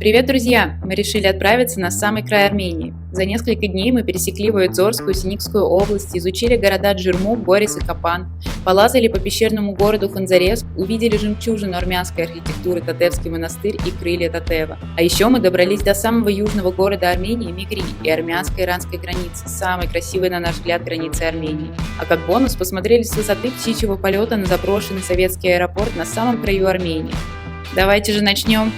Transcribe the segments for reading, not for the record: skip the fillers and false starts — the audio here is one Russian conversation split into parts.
Привет, друзья! Мы решили отправиться на самый край Армении. За несколько дней мы пересекли Воеводскую, Синикскую область, изучили города Джирмук, Горис и Капан, полазали по пещерному городу Ханзарес, увидели жемчужину армянской архитектуры Татевский монастырь и крылья Татева. А еще мы добрались до самого южного города Армении Мигри и армянско-иранской границы, самой красивой, на наш взгляд, границы Армении. А как бонус посмотрели с высоты птичьего полета на заброшенный советский аэропорт на самом краю Армении. Давайте же начнем!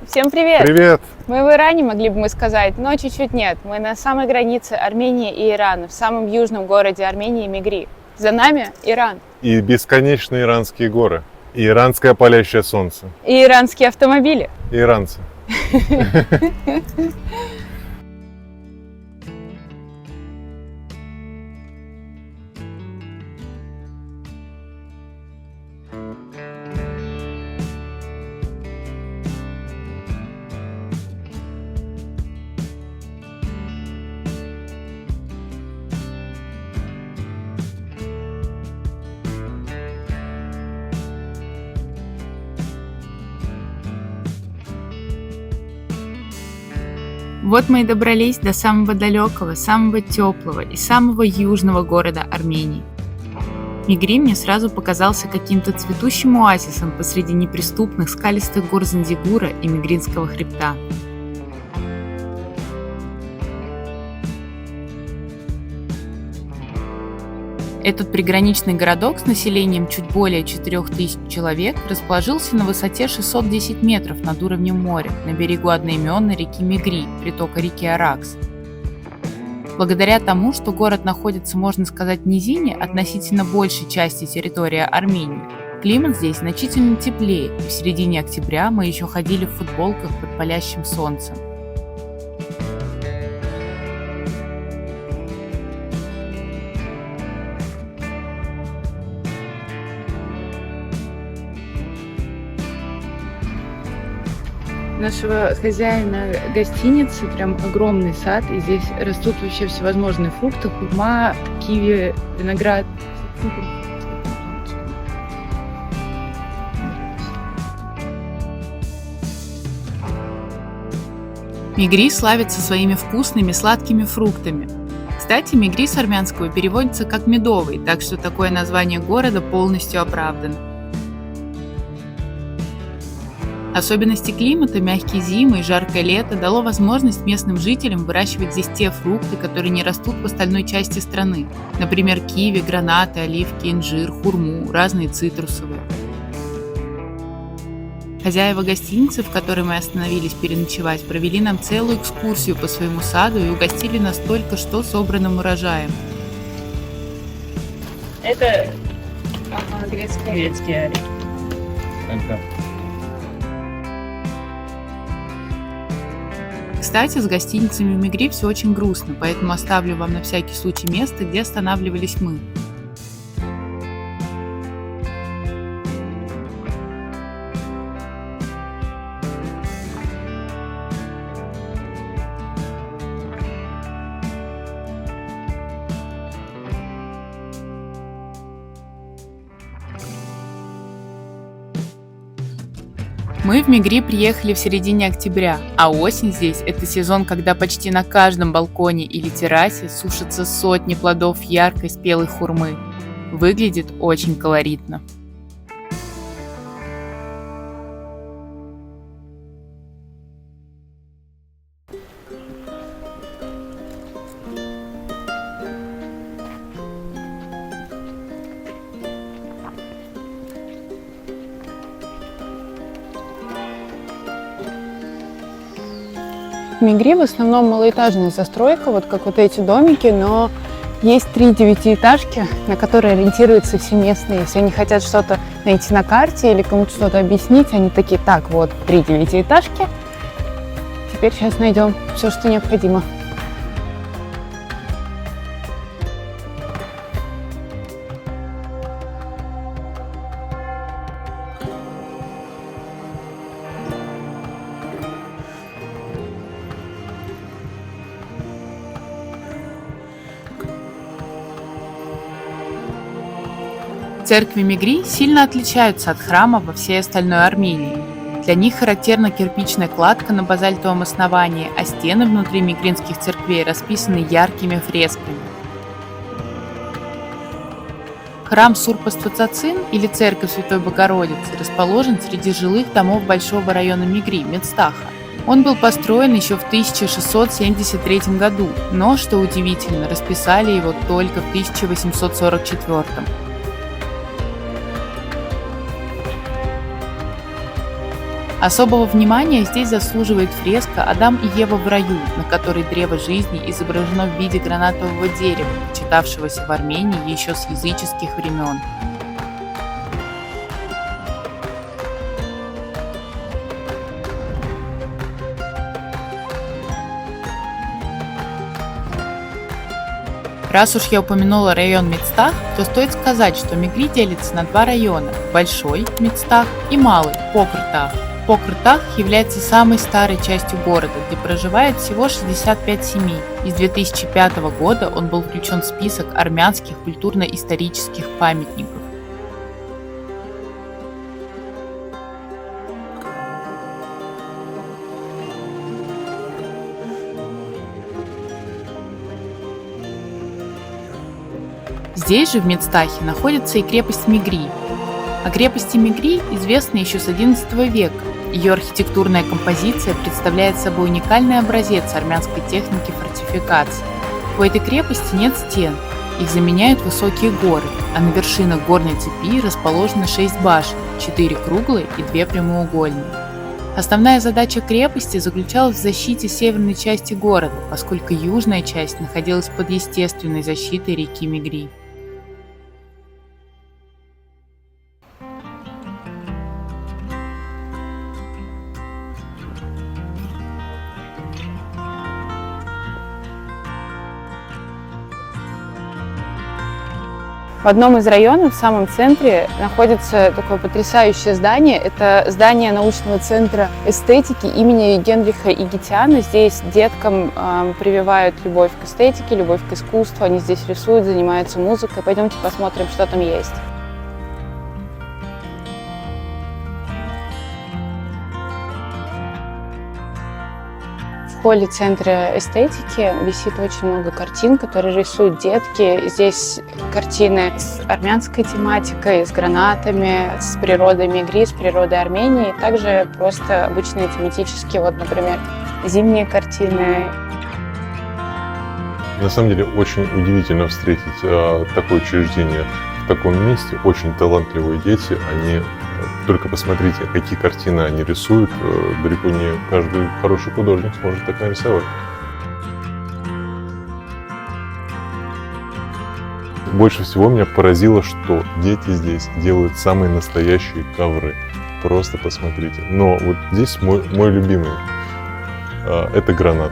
Всем привет! Привет! Мы в Иране, могли бы мы сказать, но чуть-чуть нет. Мы на самой границе Армении и Ирана, в самом южном городе Армении Мигри. За нами Иран. И бесконечные иранские горы. И иранское палящее солнце. И иранские автомобили. И иранцы. Вот мы и добрались до самого далекого, самого теплого и самого южного города Армении. Мигри мне сразу показался каким-то цветущим оазисом посреди неприступных скалистых гор Зандигура и Мигринского хребта. Этот приграничный городок с населением чуть более 4000 человек расположился на высоте 610 метров над уровнем моря на берегу одноименной реки Мигри, притока реки Аракс. Благодаря тому, что город находится, можно сказать, в низине относительно большей части территории Армении, климат здесь значительно теплее, и в середине октября мы еще ходили в футболках под палящим солнцем. Нашего хозяина гостиницы прям огромный сад, и здесь растут вообще всевозможные фрукты, хурма, киви, виноград. Мигри славится своими вкусными сладкими фруктами. Кстати, Мигри с армянского переводится как «медовый», так что такое название города полностью оправдано. Особенности климата, мягкие зимы и жаркое лето дало возможность местным жителям выращивать здесь те фрукты, которые не растут в остальной части страны. Например, киви, гранаты, оливки, инжир, хурму, разные цитрусовые. Хозяева гостиницы, в которой мы остановились переночевать, провели нам целую экскурсию по своему саду и угостили нас только что собранным урожаем. Это грецкие орехи. Кстати, с гостиницами в Мигри все очень грустно, поэтому оставлю вам на всякий случай место, где останавливались мы. Мы в Мигри приехали в середине октября, а осень здесь – это сезон, когда почти на каждом балконе или террасе сушатся сотни плодов яркой спелой хурмы. Выглядит очень колоритно. В Мигри в основном малоэтажная застройка, вот как вот эти домики, но есть 3 девятиэтажки, на которые ориентируются все местные. Если они хотят что-то найти на карте или кому-то что-то объяснить, они такие: так, вот 3 девятиэтажки, теперь сейчас найдем все, что необходимо. Церкви Мигри сильно отличаются от храмов во всей остальной Армении. Для них характерна кирпичная кладка на базальтовом основании, а стены внутри мигринских церквей расписаны яркими фресками. Храм Сурпа-Стоцацин, или Церковь Святой Богородицы, расположен среди жилых домов большого района Мигри, Мецтаха. Он был построен еще в 1673 году, но, что удивительно, расписали его только в 1844. Особого внимания здесь заслуживает фреска «Адам и Ева в раю», на которой древо жизни изображено в виде гранатового дерева, почитавшегося в Армении еще с языческих времен. Раз уж я упомянула район Мецтах, то стоит сказать, что Мигри делится на два района – Большой Мецтах и Малый Покртах. Покртах является самой старой частью города, где проживает всего 65 семей, и с 2005 года он был включен в список армянских культурно-исторических памятников. Здесь же, в Мецтахе, находится и крепость Мигри. О крепости Мигри известно еще с XI века. Ее архитектурная композиция представляет собой уникальный образец армянской техники фортификации. У этой крепости нет стен, их заменяют высокие горы, а на вершинах горной цепи расположено 6 башен, 4 круглые и 2 прямоугольные. Основная задача крепости заключалась в защите северной части города, поскольку южная часть находилась под естественной защитой реки Мигри. В одном из районов, в самом центре, находится такое потрясающее здание. Это здание научного центра эстетики имени Генриха Игитяна. Здесь деткам прививают любовь к эстетике, любовь к искусству. Они здесь рисуют, занимаются музыкой. Пойдемте посмотрим, что там есть. В холле Центра эстетики висит очень много картин, которые рисуют детки. Здесь картины с армянской тематикой, с гранатами, с природой Мигри, с природой Армении. Также просто обычные тематические, вот, например, зимние картины. На самом деле очень удивительно встретить такое учреждение в таком месте. Очень талантливые дети, они... Только посмотрите, какие картины они рисуют. Далеко не каждый хороший художник сможет так нарисовать. Больше всего меня поразило, что дети здесь делают самые настоящие ковры. Просто посмотрите. Но вот здесь мой любимый. Это гранат.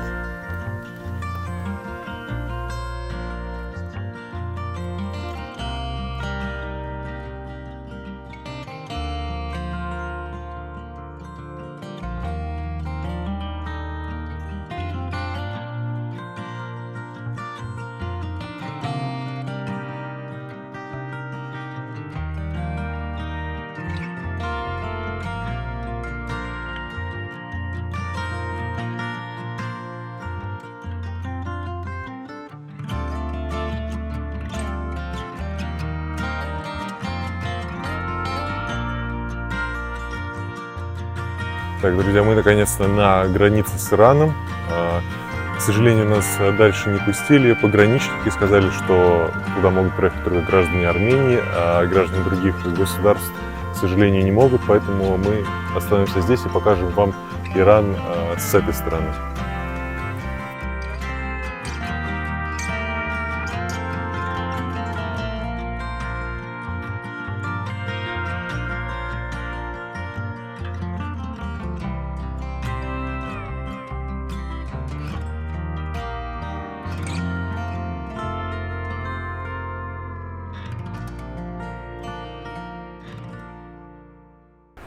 Так, друзья, мы наконец-то на границе с Ираном. К сожалению, нас дальше не пустили. Пограничники сказали, что туда могут проехать только граждане Армении, а граждане других государств, к сожалению, не могут. Поэтому мы остановимся здесь и покажем вам Иран с этой стороны.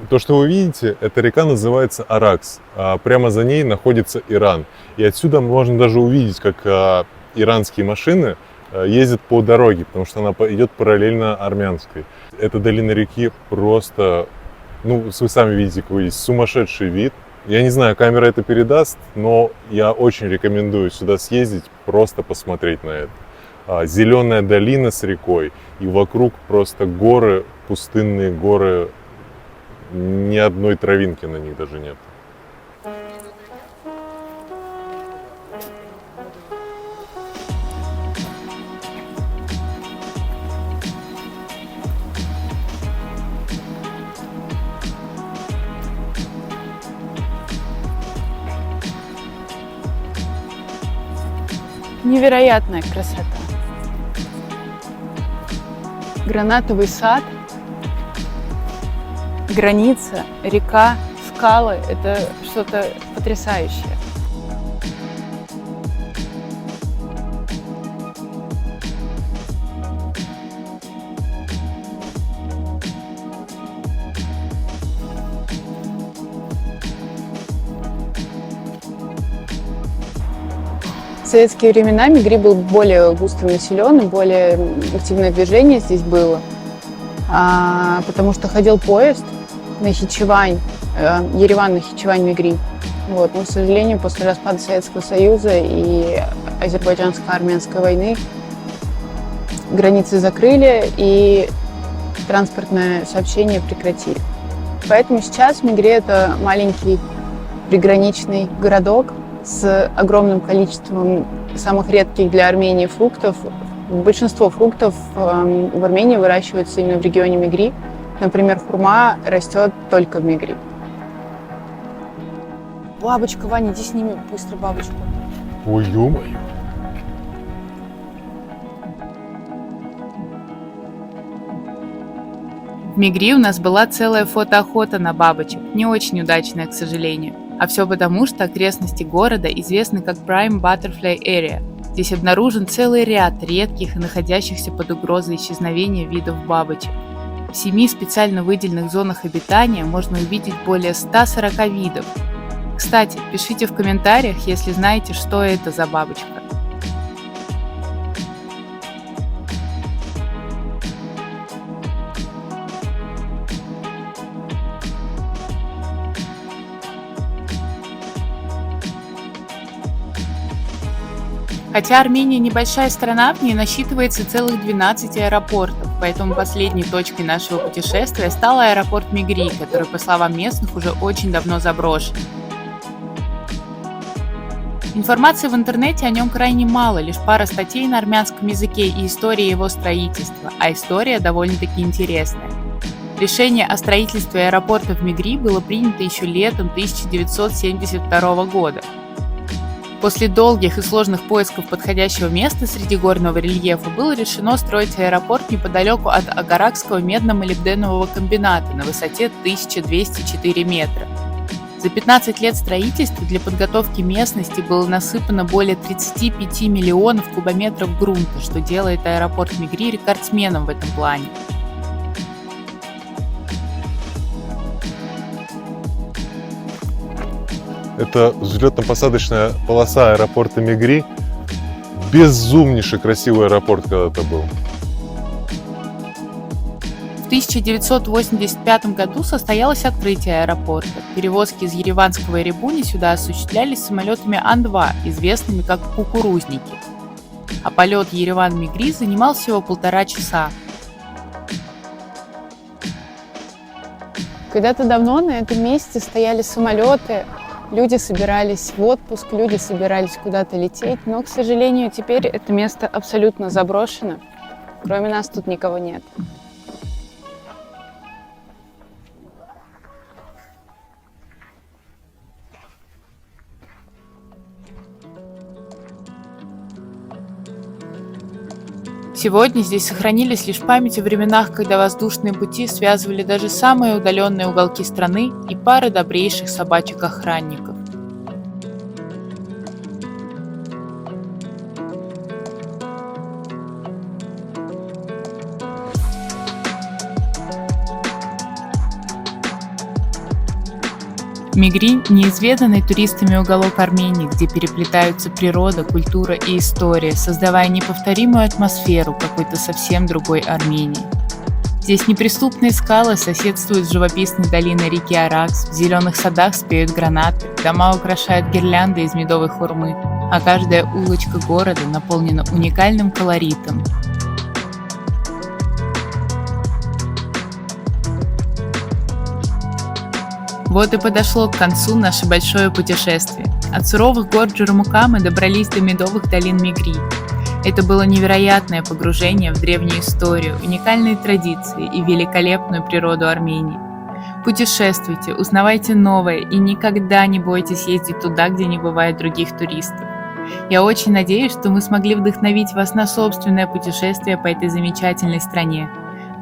То, что вы видите, эта река называется Аракс. Прямо за ней находится Иран. И отсюда можно даже увидеть, как иранские машины ездят по дороге, потому что она идет параллельно армянской. Эта долина реки просто Ну, вы сами видите, какой есть сумасшедший вид. Я не знаю, камера это передаст, но я очень рекомендую сюда съездить, просто посмотреть на это. Зеленая долина с рекой, и вокруг просто горы, пустынные горы, ни одной травинки на них даже нет. Невероятная красота. Гранатовый сад, граница, река, скалы – это что-то потрясающее. В советские времена Мегри был более густо населен, более активное движение здесь было, потому что ходил поезд Нахичевань, Ереван-Нахичевань-Мегри. Вот. Но, к сожалению, после распада Советского Союза и Азербайджанско-Армянской войны границы закрыли и транспортное сообщение прекратили. Поэтому сейчас Мегри – это маленький приграничный городок с огромным количеством самых редких для Армении фруктов. Большинство фруктов в Армении выращиваются именно в регионе Мегри. Например, хурма растет только в Мегри. Бабочка, Ваня, иди сними быстро бабочку. Ой, ё-моё. В Мегри у нас была целая фотоохота на бабочек, не очень удачная, к сожалению. А все потому, что окрестности города известны как Prime Butterfly Area. Здесь обнаружен целый ряд редких и находящихся под угрозой исчезновения видов бабочек. В 7 специально выделенных зонах обитания можно увидеть более 140 видов. Кстати, пишите в комментариях, если знаете, что это за бабочка. Хотя Армения небольшая страна, в ней насчитывается целых 12 аэропортов, поэтому последней точкой нашего путешествия стал аэропорт Мегри, который, по словам местных, уже очень давно заброшен. Информации в интернете о нем крайне мало, лишь пара статей на армянском языке и история его строительства, а история довольно-таки интересная. Решение о строительстве аэропорта в Мегри было принято еще летом 1972 года. После долгих и сложных поисков подходящего места среди горного рельефа было решено строить аэропорт неподалеку от Агаракского медно-молибденового комбината на высоте 1204 метра. За 15 лет строительства для подготовки местности было насыпано более 35 миллионов кубометров грунта, что делает аэропорт Мегри рекордсменом в этом плане. Это взлетно-посадочная полоса аэропорта Мегри. Безумнейший красивый аэропорт когда-то был. В 1985 году состоялось открытие аэропорта. Перевозки из ереванского Эребуни сюда осуществлялись самолетами Ан-2, известными как кукурузники. А полет Ереван-Мегри занимал всего 1,5 часа. Когда-то давно на этом месте стояли самолеты. Люди собирались в отпуск, люди собирались куда-то лететь, но, к сожалению, теперь это место абсолютно заброшено. Кроме нас тут никого нет. Сегодня здесь сохранились лишь память о временах, когда воздушные пути связывали даже самые удаленные уголки страны и пары добрейших собачек-охранников. Мегри – неизведанный туристами уголок Армении, где переплетаются природа, культура и история, создавая неповторимую атмосферу какой-то совсем другой Армении. Здесь неприступные скалы соседствуют с живописной долиной реки Аракс, в зеленых садах спеют гранаты, дома украшают гирлянды из медовой хурмы, а каждая улочка города наполнена уникальным колоритом. Вот и подошло к концу наше большое путешествие. От суровых гор Джурмука мы добрались до медовых долин Мигри. Это было невероятное погружение в древнюю историю, уникальные традиции и великолепную природу Армении. Путешествуйте, узнавайте новое и никогда не бойтесь ездить туда, где не бывает других туристов. Я очень надеюсь, что мы смогли вдохновить вас на собственное путешествие по этой замечательной стране.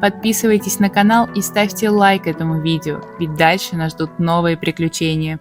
Подписывайтесь на канал и ставьте лайк этому видео, ведь дальше нас ждут новые приключения.